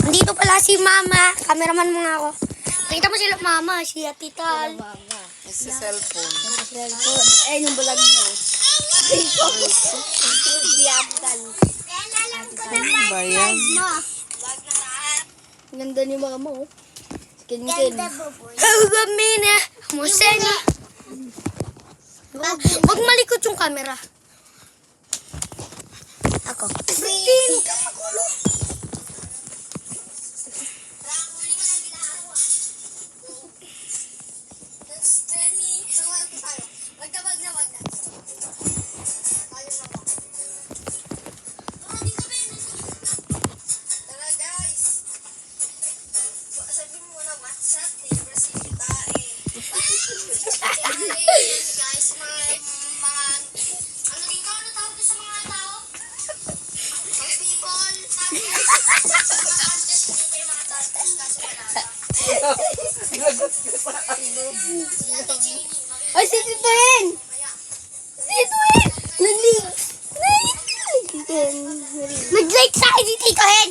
Dito pala si Mama. Cameraman mo nga ako. Nakita mo sila Mama, si Atital. Sa cellphone. Eh, yung vlog niyo. Si Atital. Ano ba yan? Ganda ni Mama, oh. Skin-kin. Kami na. Museni. Huwag malikot yung camera. Ako. Christine, huwag kang magulo. Ay, si Tito Hen! Si Tito Hen! Nag-like sa akin si Tito Hen!